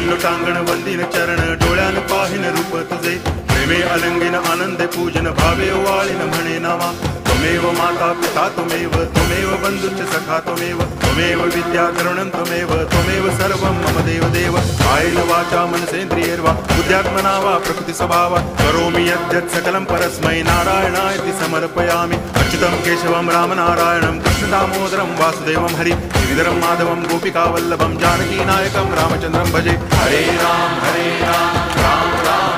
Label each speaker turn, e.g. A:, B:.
A: लोटांगण वंदिन चरण डोळ्यान पाहिन रूप तुझे प्रेमे अलंगिन आनंदे पूजन भावे ओवाळीन म्हणे नावा त्वमेव माता पिता त्वमेव बंधुश्च सखा त्वमेव विद्या करुणं त्वमेव सर्वं मम देव कायेन वाचा मनसेन्द्रियैर्वा बुद्ध्यात्मना वा प्रकृति स्वभावात् करोमि यद्यत् सकलं परस्मै नारायणायति समर्पयामि अच्युतं केशवं रामनारायणं कृष्णदामोदरं वासुदेवं हरि गिरिधरं माधवं गोपिकावल्लभं जानकीनायकं रामचन्द्रं भजे हरे राम राम राम